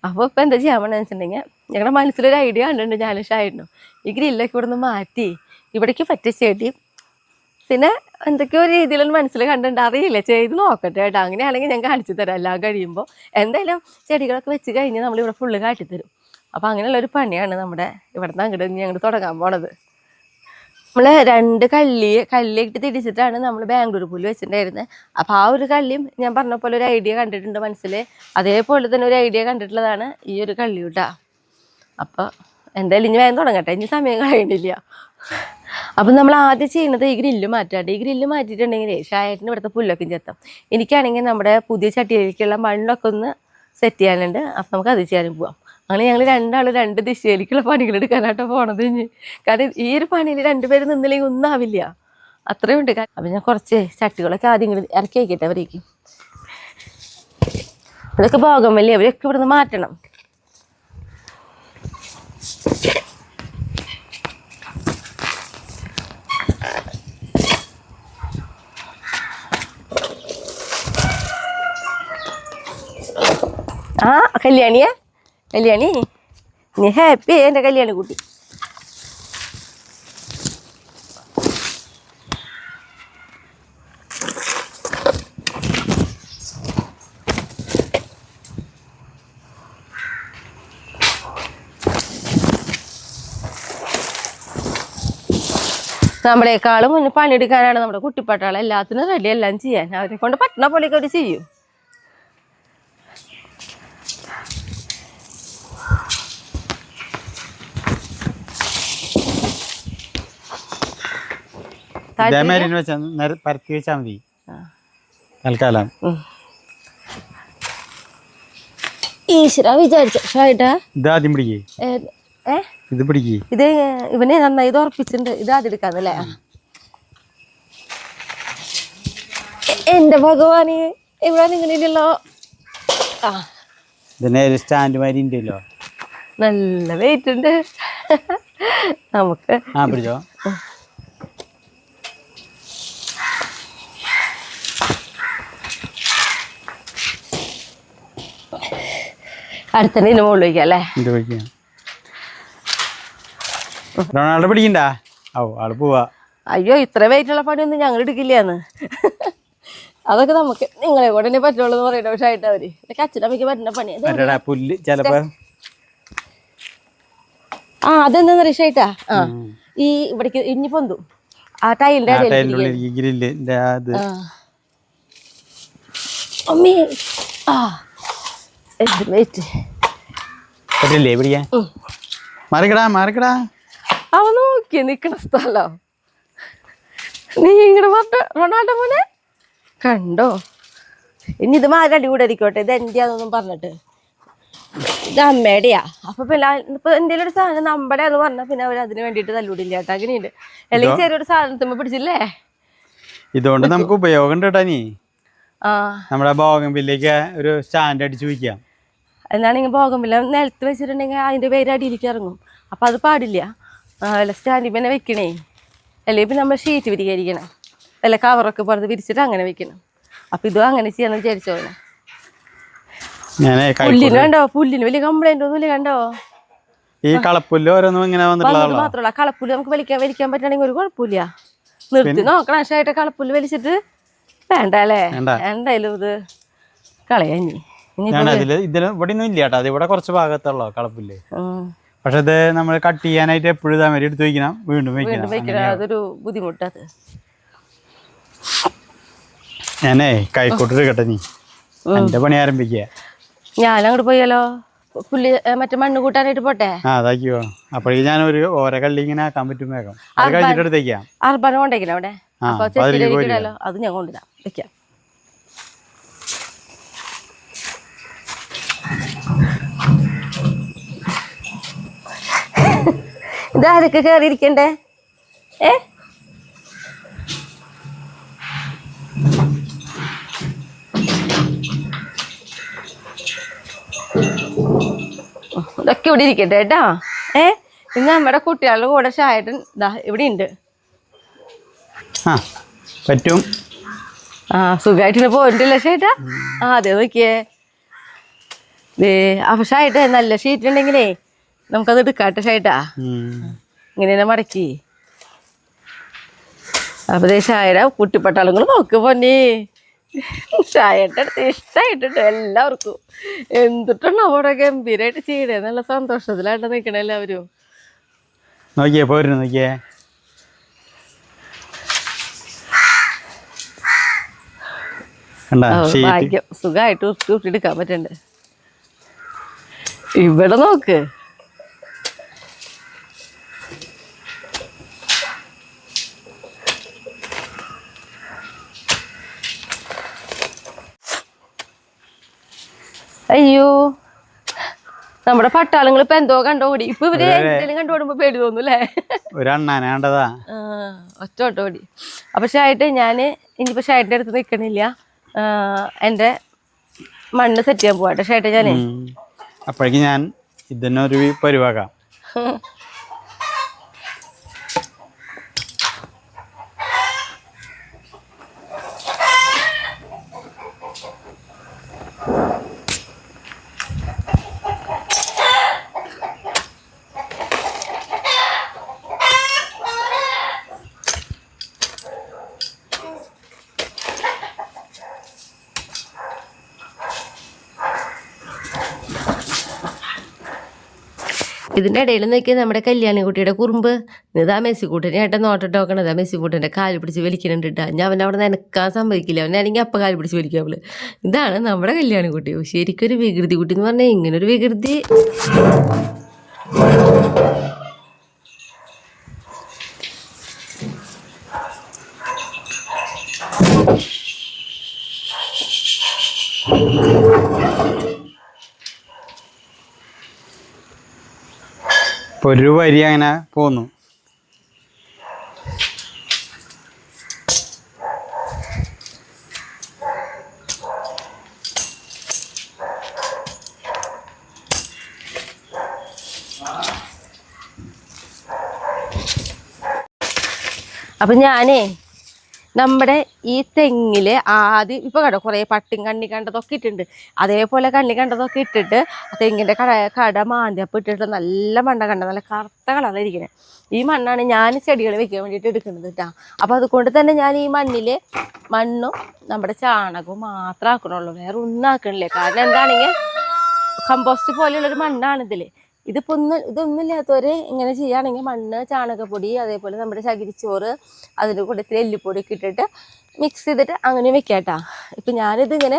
[SPEAKER 2] അപ്പോൾ ഇപ്പോൾ എന്താ ചെയ്യാൻ വേണമെന്ന് വെച്ചിട്ടുണ്ടെങ്കിൽ ഞങ്ങളുടെ മനസ്സിലൊരു ഐഡിയ കണ്ടിട്ടുണ്ട്, ഞാനും ഷായിരുന്നു. ഈ ഗ്രില്ലൊക്കെ ഇവിടെ നിന്ന് മാറ്റി ഇവിടേക്ക് പറ്റിയ ചെടി പിന്നെ എന്തൊക്കെയോ രീതിയിലൊന്നും മനസ്സിൽ കണ്ടിട്ടുണ്ട്, അറിയില്ല, ചെയ്ത് നോക്കട്ടെ കേട്ടോ. അങ്ങനെയാണെങ്കിൽ ഞാൻ കാണിച്ചു തരാം എല്ലാം കഴിയുമ്പോൾ. എന്തായാലും ചെടികളൊക്കെ വെച്ച് കഴിഞ്ഞ് നമ്മളിവിടെ ഫുള്ള് കാട്ടിത്തരും. അപ്പോൾ അങ്ങനെയുള്ളൊരു പണിയാണ് നമ്മുടെ ഇവിടെ നിന്ന് അങ്ങോട്ട് ഞങ്ങൾ തുടങ്ങാൻ പോണത്. നമ്മൾ 2 കല്ലിയിട്ട് തിരിച്ചിട്ടാണ് നമ്മൾ ബാംഗ്ലൂർ പുല്ല് വെച്ചിട്ടുണ്ടായിരുന്നത്. അപ്പോൾ ആ ഒരു കള്ളിയും ഞാൻ പറഞ്ഞ പോലെ ഒരു ഐഡിയ കണ്ടിട്ടുണ്ട് മനസ്സിൽ. അതേപോലെ തന്നെ ഒരു ഐഡിയ കണ്ടിട്ടുള്ളതാണ് ഈ ഒരു കള്ളി കേട്ടോ. അപ്പോൾ എന്തായാലും ഇനി വേഗം തുടങ്ങട്ടെ, ഇനി സമയം കഴിയണില്ല. അപ്പം നമ്മൾ ആദ്യം ചെയ്യുന്നത് ഈ ഗ്രില്ല് മാറ്റാണ്ട്. ഈ ഗ്രില്ല് മാറ്റിയിട്ടുണ്ടെങ്കിൽ ഷായേട്ടന് ഇവിടുത്തെ പുല്ലൊക്കെ ചെത്താം. എനിക്കാണെങ്കിൽ നമ്മുടെ പുതിയ ചട്ടിയിലേക്കുള്ള മണ്ണൊക്കെ ഒന്ന് സെറ്റ് ചെയ്യാനുണ്ട്. അപ്പം നമുക്ക് അത് ചെയ്യാനും പോവാം. അങ്ങനെ ഞങ്ങൾ രണ്ടാളും 2 ദിശയിലേക്കുള്ള പണികൾ എടുക്കാനായിട്ടോ പോണത്. കാരണം ഈ ഒരു പണിയിൽ 2 പേര് നിന്നില്ലെങ്കിൽ ഒന്നും ആവില്ല, അത്രയും ഉണ്ട്. അപ്പം ഞാൻ കുറച്ച് ചട്ടികളൊക്കെ ആദ്യം ഇറക്കി വയ്ക്കട്ടെ. അവരേക്ക് ഇതൊക്കെ ബോഗൻവില്ല, അവരൊക്കെ ഇവിടുന്ന് മാറ്റണം. ആ കല്യാണി നീ ഹാപ്പി എൻ്റെ കല്യാണി കുട്ടി. നമ്മളെക്കാളും മുന്നേ പണിയെടുക്കാനാണ് നമ്മുടെ കുട്ടിപ്പട്ടാളം. എല്ലാത്തിനും റെഡി എല്ലാം ചെയ്യാൻ അവരെ കൊണ്ട് പറ്റണ പോലെയൊക്കെ അവർ ചെയ്യും.
[SPEAKER 3] പരത്തി വെച്ചാ മതി തൽക്കാലം.
[SPEAKER 2] ഈശ്വര വിചാരിച്ച
[SPEAKER 3] ഇത് ആദ്യം പിടിക്കേ, ഇത് പിടിക്കേ.
[SPEAKER 2] ഇത് ഇവനെ നന്നായി ഇത് ഉറപ്പിച്ചിട്ടുണ്ട്. ഇത് ആദ്യം എടുക്കാന്നല്ലേ? എന്റെ ഭഗവാന് ഇവിടെ ഇങ്ങനെയല്ലോ.
[SPEAKER 3] ഇതിനെ ഒരു സ്റ്റാൻഡ് മാതിരി ഉണ്ടല്ലോ,
[SPEAKER 2] നല്ല വെയിറ്റ് ഉണ്ട്. നമുക്ക്
[SPEAKER 3] പിടിച്ചോ.
[SPEAKER 2] അടുത്തന്നെ ഇതിന് മുകളിൽ വയ്ക്കാം അല്ലേ?
[SPEAKER 3] റൊണാൾഡോ പിടിക്കണ്ട. ആള് പോവാ.
[SPEAKER 2] അയ്യോ, ഇത്ര വെയിറ്റുള്ള പണിയൊന്നും ഞങ്ങൾ എടുക്കില്ലാന്ന്. അതൊക്കെ നമുക്ക് നിങ്ങളെ കൂടെ തന്നെ പറ്റുള്ളൂ എന്ന് പറയട്ടെ. പക്ഷെ ആയിട്ട് അവര് അച്ഛനമ്മയ്ക്ക് പറ്റുന്ന പണി
[SPEAKER 3] പുല്ല് ചിലപ്പോ.
[SPEAKER 2] അതെന്താ റിഷായിട്ടാ ഈ ഇവിടേക്ക് ഇനി പൊന്തും ആ ടൈലിന്റെ അമ്മേ. അവ നോക്കിയ നിക്കണ സ്ഥലം. നീ ഇങ്ങടെ പറഞ്ഞ റൊണാൾഡോ മോനെ കണ്ടോ? ഇനി ഇത് മാരടി കൂടെ ആയിരിക്കോട്ടെ. ഇത് എന്റെയാന്നൊന്നും പറഞ്ഞിട്ട് ഇത് അമ്മയുടെയാ. അപ്പൊ പിന്നെ ഇപ്പൊ എന്തെങ്കിലും ഒരു സാധനം നമ്മുടെ എന്ന് പറഞ്ഞാൽ പിന്നെ അവർ അതിന് വേണ്ടിട്ട് തല്ലൂടില്ല കേട്ടോ. അങ്ങനെയുണ്ട്. അല്ലെങ്കിൽ ചെറിയൊരു സാധനത്തുമ്പോ പിടിച്ചില്ലേ?
[SPEAKER 3] ഇതുകൊണ്ട് നമുക്ക് ഉപയോഗം ഉണ്ട് കേട്ടോ. നീ നമ്മുടെ ബോഗൻവില്ലേക്ക് ഒരു സ്റ്റാൻഡ് അടിച്ചു വയ്ക്കാം.
[SPEAKER 2] എന്നാണെങ്കിൽ ബോഗൻവില്ല നിലത്ത് വെച്ചിട്ടുണ്ടെങ്കിൽ അതിന്റെ പേര് അടിയിലേക്ക് ഇറങ്ങും. അപ്പൊ അത് പാടില്ല. വല്ല സ്റ്റാൻഡിൽ പിന്നെ വെക്കണേ. അല്ലെങ്കിൽ പിന്നെ നമ്മൾ ഷീറ്റ് വിരികരിക്കണം. വല്ല കവറൊക്കെ പുറത്ത് വിരിച്ചിട്ട് അങ്ങനെ വെക്കണം. അപ്പൊ ഇതും അങ്ങനെ ചെയ്യാന്ന് വിചാരിച്ചോ? പുല്ലിന് കണ്ടോ? പുല്ലിന് വലിയ കംപ്ലൈന്റ് ഒന്നുമില്ല കണ്ടോ?
[SPEAKER 3] ഈ കളപ്പുല്ല് ഓരോന്നും ഇങ്ങനെ
[SPEAKER 2] മാത്രമല്ല, കളപ്പുല്ല് നമുക്ക് വലിക്കാൻ പറ്റുകയാണെങ്കിൽ ഒരു കുഴപ്പമില്ല. നിർത്തി നോക്കണം. പക്ഷേ കളപ്പുല്ല് വലിച്ചിട്ട് വേണ്ട അല്ലേ? എന്തായാലും ഇത് കളയാഞ്ഞി.
[SPEAKER 3] ഇവിടെ ഒന്നും ഇല്ല കേട്ടോ. അത് ഇവിടെ കുറച്ച് ഭാഗത്തുള്ളോ കളപ്പുല്ല്. പക്ഷെ ഇത് നമ്മൾ കട്ട് ചെയ്യാനായിട്ട് എപ്പോഴും ഇതാ എടുത്ത് വെക്കണം, വീണ്ടും വെക്കണം.
[SPEAKER 2] അതൊരു ബുദ്ധിമുട്ടത്.
[SPEAKER 3] ഞാനേ കൈക്കോട്ട് കേട്ടെ. നീ എന്റെ പണി ആരംഭിക്കുക.
[SPEAKER 2] ഞാനങ്ങോട്ട് പോയാലോ? പുല്ല് മറ്റേ മണ്ണ് കൂട്ടാനായിട്ട് പോട്ടെ.
[SPEAKER 3] അതാക്കിയോ. അപ്പോഴേക്കും ഞാൻ ഒരു ഓരോ കള്ളി ഇങ്ങനെ ആക്കാൻ പറ്റും. വേഗം അത് കഴിഞ്ഞിട്ട് എടുത്തേക്കാം.
[SPEAKER 2] അർബാന കൊണ്ടേക്കില്ല അവിടെ. അത് ഞാൻ കൊണ്ടുവരാം. വെക്കാം. ഇതാരൊക്കെ കേറിയിരിക്കണ്ടേ? ഇതൊക്കെ ഇവിടെ ഇരിക്കട്ടെ കേട്ടാ. ഇന്ന് നമ്മുടെ കുട്ടികളുടെ കൂടെ ഷായട്ടൻ ഇവിടെ ഉണ്ട്.
[SPEAKER 3] പറ്റും.
[SPEAKER 2] സുഖമായിട്ട് പോയിട്ടില്ല ചേട്ടാ. അതെ നോക്കിയേ. അപ്പൊ ഷായിട്ട് നല്ല ഷീറ്റ് ഉണ്ടെങ്കിലേ നമുക്കത് എടുക്കാട്ടെ ഷായിട്ടാ. ഇങ്ങനെ മടക്കി. അപ്പൊ ഷായയുടെ കുട്ടിപ്പട്ടാളങ്ങൾ നോക്ക് പൊന്നി. ഷായയുടെ അടുത്ത് ഇഷ്ടമായിട്ടുണ്ട് എല്ലാവർക്കും. എന്തിട്ടാണ് അവിടെ ഗംഭീരമായിട്ട് ചെയ്യണേ. നല്ല സന്തോഷത്തിലായിട്ട് നിൽക്കണേ എല്ലാവരും. ഭാഗ്യം. സുഖമായിട്ട് ഉരുട്ടിയെടുക്കാൻ പറ്റണ്ട്. ഇവിടെ നോക്ക്. അയ്യോ, നമ്മുടെ പട്ടാളങ്ങൾ ഇപ്പൊ എന്തോ കണ്ടോടി. ഇപ്പൊ ഇവര് എന്തെങ്കിലും കണ്ടോടുമ്പോ പേടി തോന്നൂല്ലേ? ഒറ്റ ഓടി. അപ്പൊ ഷായിട്ട് ഞാന് ഇനിയിപ്പോ ഷായിട്ടിന്റെ അടുത്ത് നിക്കണില്ല. എന്റെ മണ്ണ് സെറ്റ് ചെയ്യാൻ പോവാട്ടെ ഷായിട്ട്. ഞാനേ
[SPEAKER 3] അപ്പോഴേക്കും ഞാൻ ഇതിനൊരു പരിവാക്കാം.
[SPEAKER 2] ഇതിൻ്റെ ഇടയിൽ നോക്കിയാൽ നമ്മുടെ കല്യാണിക്കുട്ടിയുടെ കുറുമ്പ് ഇതാ മെസ്സിക്കൂട്ടനെ ഏട്ടൻ നോട്ടിട്ട് നോക്കണത് മെസ്സിക്കൂട്ടൻ്റെ കാല് പിടിച്ച് വലിക്കുന്നുണ്ട് കേട്ടോ. ഞാൻ അവൻ അവിടെ നനക്കാൻ സമ്മതിക്കില്ല, അവനാണെങ്കിൽ അപ്പം കാല് പിടിച്ച് വലിക്കുക അവള്. ഇതാണ് നമ്മുടെ കല്യാണിക്കുട്ടി. ശരിക്കൊരു വികൃതി കുട്ടി എന്ന് പറഞ്ഞാൽ ഇങ്ങനൊരു വികൃതി.
[SPEAKER 3] ഇപ്പൊ ഒരു വരി അങ്ങനെ പോന്നു.
[SPEAKER 2] അപ്പം ഞാനേ നമ്മുടെ ഈ തെങ്ങില് ആദ്യം ഇപ്പൊ കണ്ടോ കുറേ പട്ടിയും കണ്ണി കണ്ടതൊക്കെ ഇട്ടിട്ടുണ്ട്. അതേപോലെ കണ്ണി കണ്ടതൊക്കെ ഇട്ടിട്ട് തെങ്ങിന്റെ കട മാന്തിയപ്പോൾ ഇട്ടിട്ട് നല്ല മണ്ണ കണ്ട നല്ല കറുത്ത കളറിരിക്കണേ. ഈ മണ്ണാണ് ഞാൻ ചെടികൾ വെക്കാൻ വേണ്ടിയിട്ട് എടുക്കുന്നത് കേട്ടോ. അപ്പം അതുകൊണ്ട് തന്നെ ഞാൻ ഈ മണ്ണും നമ്മുടെ ചാണകവും മാത്രം ആക്കണുള്ളൂ, വേറെ ഒന്നും ആക്കണില്ലേ. കാരണം എന്താണെങ്കിൽ കമ്പോസ്റ്റ് പോലെയുള്ളൊരു മണ്ണാണ് ഇതില്. ഇതൊന്നും ഇല്ലാത്തവര് ഇങ്ങനെ ചെയ്യുകയാണെങ്കിൽ മണ്ണ്, ചാണകപ്പൊടി, അതേപോലെ നമ്മുടെ ചകിരിച്ചോറ്, അതിൻ്റെ കൂട്ടത്തിൽ എല്ലിപ്പൊടിയൊക്കെ ഇട്ടിട്ട് മിക്സ് ചെയ്തിട്ട് അങ്ങനെ വെക്കാട്ടാ. ഇപ്പം ഞാനിതിങ്ങനെ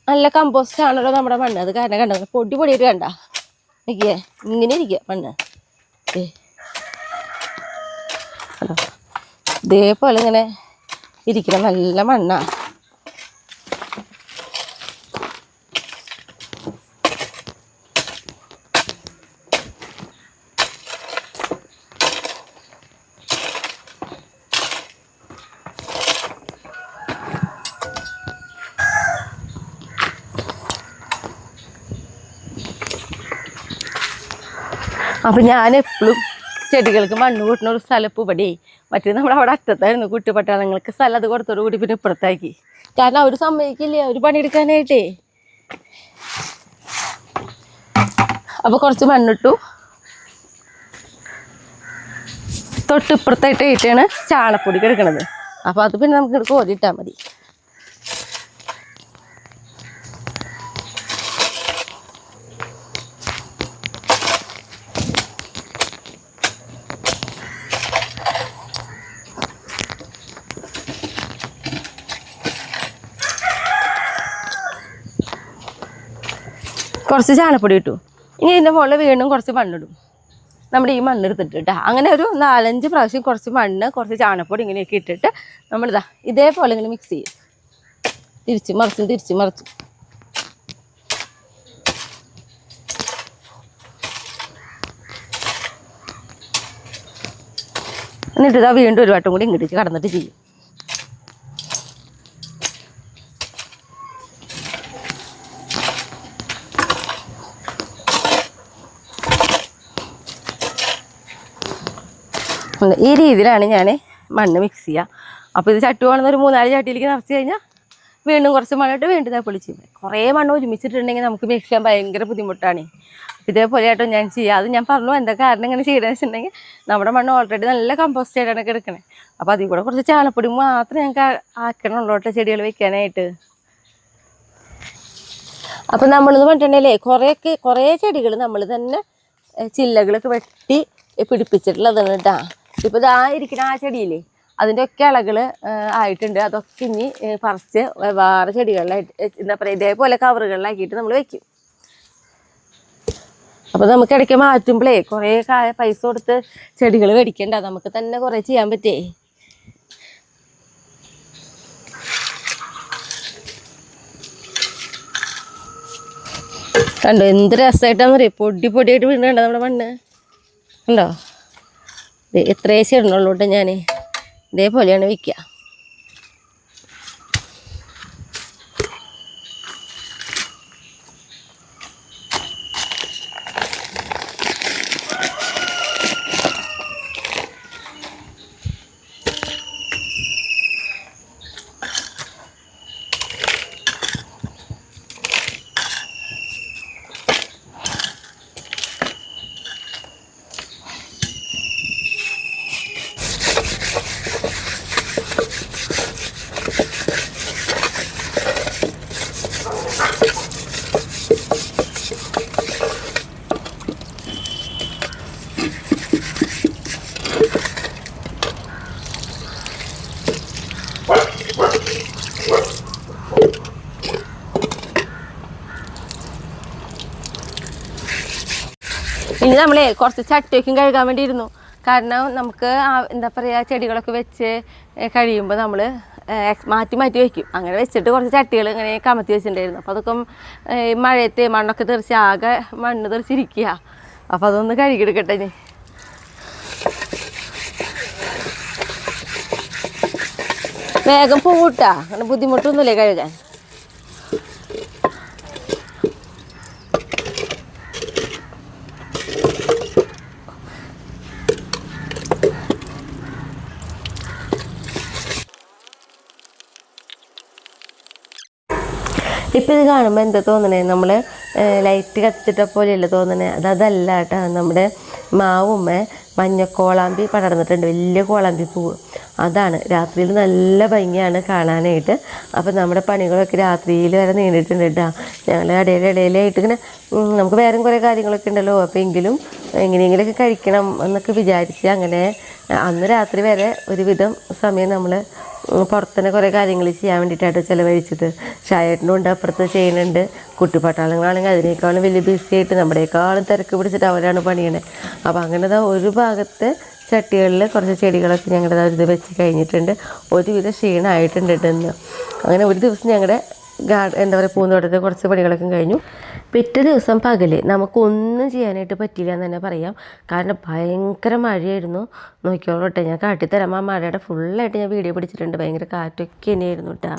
[SPEAKER 2] നല്ല കമ്പോസ്റ്റ് ആണല്ലോ നമ്മുടെ മണ്ണ്. അത് കാരണം കണ്ടോ പൊടിയായിട്ട് കണ്ട ഇരിക്കേ, ഇങ്ങനെ ഇരിക്കുക മണ്ണ്. ഇതേപോലെ ഇങ്ങനെ ഇരിക്കണം, നല്ല മണ്ണാണ്. അപ്പം ഞാൻ എപ്പോഴും ചെടികൾക്ക് മണ്ണ് കൂട്ടുന്ന ഒരു സ്ഥലം ഇപ്പോൾ ഇവിടെ. മറ്റേ നമ്മുടെ അവിടെ അറ്റത്തായിരുന്നു കുട്ടിപ്പട്ടാളങ്ങൾക്ക് സ്ഥലം, അത് കൊടുത്തോടു കൂടി പിന്നെ ഇപ്പുറത്താക്കി. കാരണം അവർ സമ്മതിക്കില്ല അവർ പണിയെടുക്കാനായിട്ടേ. അപ്പോൾ കുറച്ച് മണ്ണിട്ടു. തൊട്ടിപ്പുറത്തായിട്ടാണ് ചാണപ്പൊടി കിടക്കണത്. അപ്പോൾ അത് പിന്നെ നമുക്ക് കോരിയിട്ടാൽ മതി. കുറച്ച് ചാണപ്പൊടി ഇട്ടു. ഇനി ഇതിൻ്റെ മുകളിൽ വീണ്ടും കുറച്ച് മണ്ണിടും. നമ്മുടെ ഈ മണ്ണെടുത്തിട്ട് കേട്ടോ. അങ്ങനെ ഒരു 4-5 പ്രാവശ്യം കുറച്ച് മണ്ണ്, കുറച്ച് ചാണപ്പൊടി ഇങ്ങനെയൊക്കെ ഇട്ടിട്ട് നമ്മളിതാ ഇതേപോലെ ഇങ്ങനെ മിക്സ് ചെയ്യും. തിരിച്ച് മറിച്ച് എന്നിട്ട് ഇതാ വീണ്ടും ഒരു വട്ടം കൂടി ഇങ്ങോട്ട് കടന്നിട്ട് ചെയ്യും. ഈ രീതിയിലാണ് ഞാൻ മണ്ണ് മിക്സ് ചെയ്യുക. അപ്പോൾ ഇത് ചട്ടി വേണമെന്ന് ഒരു 3-4 ചട്ടിയിലേക്ക് നിറച്ച് കഴിഞ്ഞാൽ വീണ്ടും കുറച്ച് മണ്ണിട്ട് വീണ്ടും ഇതാ പൊളിച്ച്. കുറേ മണ്ണ് ഒരുമിച്ചിട്ടുണ്ടെങ്കിൽ നമുക്ക് മിക്സ് ചെയ്യാൻ ഭയങ്കര ബുദ്ധിമുട്ടാണ്. ഇതേപോലെ ആയിട്ടോ ഞാൻ ചെയ്യുക. അത് ഞാൻ പറഞ്ഞു എന്താ കാരണം ഇങ്ങനെ ചെയ്യണമെന്ന് വെച്ചിട്ടുണ്ടെങ്കിൽ നമ്മുടെ മണ്ണ് ഓൾറെഡി നല്ല കമ്പോസ്റ്റ് ആയിട്ടാണ് കിടക്കണേ. അപ്പോൾ അതിൽ കൂടെ കുറച്ച് ചാണപ്പൊടി മാത്രമേ ഞങ്ങൾക്ക് ആക്കണുള്ളൂ കേട്ടോ ചെടികൾ വെക്കാനായിട്ട്. അപ്പം നമ്മളെന്ന് പറഞ്ഞിട്ടുണ്ടെങ്കിലേ കുറേ ചെടികൾ നമ്മൾ തന്നെ ചില്ലകളൊക്കെ വെട്ടി പിടിപ്പിച്ചിട്ടുള്ളതാണ് കേട്ടോ. ഇപ്പോൾ ഇതാ ഇരിക്കുന്ന ആ ചെടിയില്ലേ അതിൻ്റെ ഒക്കെ ഇലകൾ ആയിട്ടുണ്ട്. അതൊക്കെ ഇനി പറിച്ച് വേറെ ചെടികളിലായിട്ട് എന്താ പറയുക ഇതേപോലെ കവറുകളിലാക്കിയിട്ട് നമ്മൾ വെക്കും. അപ്പോൾ നമുക്ക് ഇടയ്ക്ക് മാറ്റുമ്പോഴേ കുറേ പൈസ കൊടുത്ത് ചെടികൾ മേടിക്കണ്ട, നമുക്ക് തന്നെ കുറേ ചെയ്യാൻ പറ്റേ. കണ്ടോ എന്ത് രസമായിട്ടാന്ന് പറയും, പൊടിയായിട്ട് വീണ്ടുണ്ടോ നമ്മുടെ മണ്ണ് ഉണ്ടോ. എത്രയേ ഇടണുള്ളൂ കേട്ടോ. ഞാൻ ഇതേപോലെയാണ് വയ്ക്കുക. പിന്നെ നമ്മളെ കുറച്ച് ചട്ടിയൊക്കെ കഴുകാൻ വേണ്ടിയിരുന്നു. കാരണം നമുക്ക് എന്താ പറയുക ചെടികളൊക്കെ വെച്ച് കഴിയുമ്പോൾ നമ്മൾ മാറ്റി മാറ്റി വയ്ക്കും. അങ്ങനെ വെച്ചിട്ട് കുറച്ച് ചട്ടികൾ ഇങ്ങനെ കമത്തി വെച്ചിട്ടുണ്ടായിരുന്നു. അപ്പോൾ അതൊക്കെ മഴയത്തെ മണ്ണൊക്കെ തെറിച്ച് ആകെ മണ്ണ് തെറിച്ചിരിക്കുക. അപ്പോൾ അതൊന്ന് കഴുകിയെടുക്കട്ടെ. ഇനി വേഗം പൂട്ടാ, അങ്ങനെ ബുദ്ധിമുട്ടൊന്നുമില്ലേ കഴുകാൻ. ഇപ്പം ഇത് കാണുമ്പോൾ എന്താ തോന്നണേ, നമ്മൾ ലൈറ്റ് കത്തിച്ചിട്ട പോലെയല്ല തോന്നണേ. അതല്ല കേട്ടോ, നമ്മുടെ മാവുമ്മേ മഞ്ഞക്കോളാമ്പി പടർന്നിട്ടുണ്ട്, വലിയ കോളാമ്പി പൂവ്. അതാണ് രാത്രിയിൽ നല്ല ഭംഗിയാണ് കാണാനായിട്ട്. അപ്പം നമ്മുടെ പണികളൊക്കെ രാത്രിയിൽ വരെ നീണ്ടിട്ടുണ്ട് കേട്ടോ. ഞങ്ങൾ ഇടയിലായിട്ട് ഇങ്ങനെ നമുക്ക് വേറെ കുറേ കാര്യങ്ങളൊക്കെ ഉണ്ടല്ലോ. അപ്പോൾ എങ്കിലും എങ്ങനെയെങ്കിലുമൊക്കെ കഴിക്കണം എന്നൊക്കെ വിചാരിച്ച് അങ്ങനെ അന്ന് രാത്രി വരെ ഒരുവിധം സമയം നമ്മൾ പുറത്തുതന്നെ കുറേ കാര്യങ്ങൾ ചെയ്യാൻ വേണ്ടിയിട്ടായിട്ട് ചിലവഴിച്ചത്. ഷായേട്ടനുണ്ട്, അപ്പുറത്ത് ചെയ്യുന്നുണ്ട്. കുട്ടിപ്പട്ടാളങ്ങളാണെങ്കിൽ അതിനേക്കാളും വലിയ ബിസി ആയിട്ട് നമ്മുടേക്കാളും തിരക്ക് പിടിച്ചിട്ട് അവരാണ് പണിയണേ. അപ്പോൾ അങ്ങനെ ഒരു ഭാഗത്ത് ചട്ടികളിൽ കുറച്ച് ചെടികളൊക്കെ ഞങ്ങളുടെ ഇത് വെച്ച് കഴിഞ്ഞിട്ടുണ്ട്. ഒരുവിധം ക്ഷീണമായിട്ടുണ്ട് ഇന്ന്. അങ്ങനെ ഒരു ദിവസം ഞങ്ങളുടെ എന്താ പറയുക പൂന്തോട്ടത്തിൽ കുറച്ച് പണികളൊക്കെ കഴിഞ്ഞു. പിറ്റേ ദിവസം പകൽ നമുക്കൊന്നും ചെയ്യാനായിട്ട് പറ്റില്ല എന്ന് തന്നെ പറയാം. കാരണം ഭയങ്കര മഴയായിരുന്നു. നോക്കിയോളട്ടെ, ഞാൻ കാട്ടിത്തരാം. ആ മഴയുടെ ഫുള്ളായിട്ട് ഞാൻ വീഡിയോ പിടിച്ചിട്ടുണ്ട്. ഭയങ്കര കാറ്റൊക്കെ തന്നെയായിരുന്നു കേട്ടോ.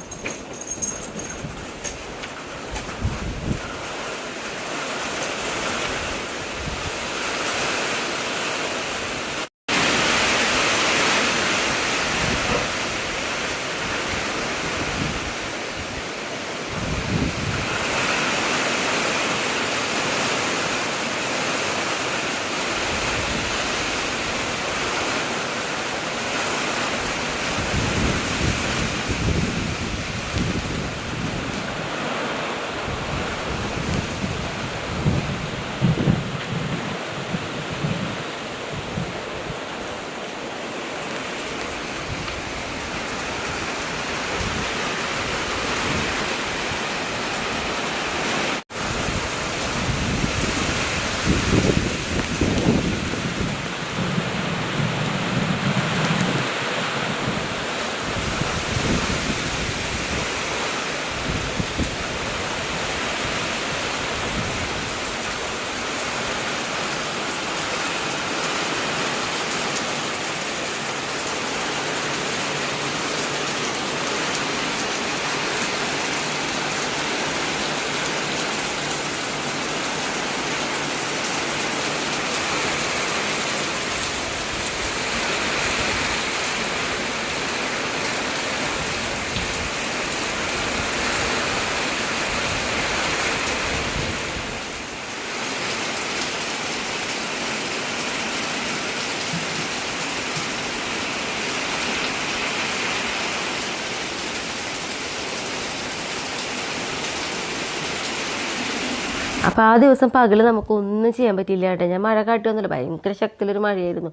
[SPEAKER 2] അപ്പോൾ ആ ദിവസം പകൽ നമുക്കൊന്നും ചെയ്യാൻ പറ്റില്ല കേട്ടോ. ഞാൻ മഴ കാട്ടുവന്നില്ല, ഭയങ്കര ശക്തിയിലൊരു മഴയായിരുന്നു.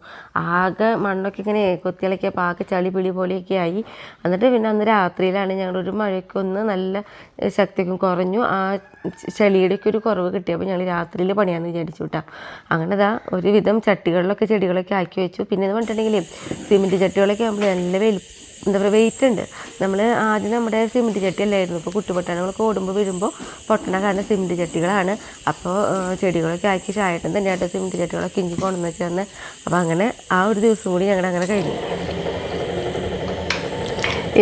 [SPEAKER 2] ആകെ മണ്ണൊക്കെ ഇങ്ങനെ കൊത്തിയിളക്കിയപ്പോൾ ആകെ ചളി പിളി പോലെയൊക്കെ ആയി. എന്നിട്ട് പിന്നെ അന്ന് രാത്രിയിലാണ് ഞങ്ങളൊരു മഴയ്ക്കൊന്ന് നല്ല ശക്തിയൊക്കെ കുറഞ്ഞു. ആ ചെളിയുടെയൊക്കെ ഒരു കുറവ് കിട്ടിയപ്പോൾ ഞങ്ങൾ രാത്രിയിൽ പണിയാമെന്ന് വിചാരിച്ചു കേട്ടോ. അങ്ങനെ ഇതാ ഒരുവിധം ചട്ടികളിലൊക്കെ ചെടികളൊക്കെ ആക്കി വെച്ചു. പിന്നെ എന്ന് പറഞ്ഞിട്ടുണ്ടെങ്കിൽ സിമെൻറ്റ് ചട്ടികളൊക്കെ ആകുമ്പോൾ നല്ല എന്താ പറയുക വെയിറ്റ് ഉണ്ട്. നമ്മൾ ആദ്യം നമ്മുടെ സിമെൻറ്റ് ചട്ടി അല്ലായിരുന്നു. ഇപ്പോൾ കുട്ടുപൊട്ടാനങ്ങളൊക്കെ ഓടുമ്പോൾ വരുമ്പോൾ പൊട്ടണ കാരണം സിമെൻറ്റ് ചട്ടികളാണ്. അപ്പോൾ ചെടികളൊക്കെ ആക്കി ചായട്ടും തന്നെയായിട്ട് സിമെൻറ്റ് ചട്ടികളൊക്കെ ഇഞ്ചി കൊണ്ടുവന്ന് വെച്ചാൽ. അപ്പോൾ അങ്ങനെ ആ ഒരു ദിവസം കൂടി ഞങ്ങളുടെ അങ്ങനെ കഴിഞ്ഞു.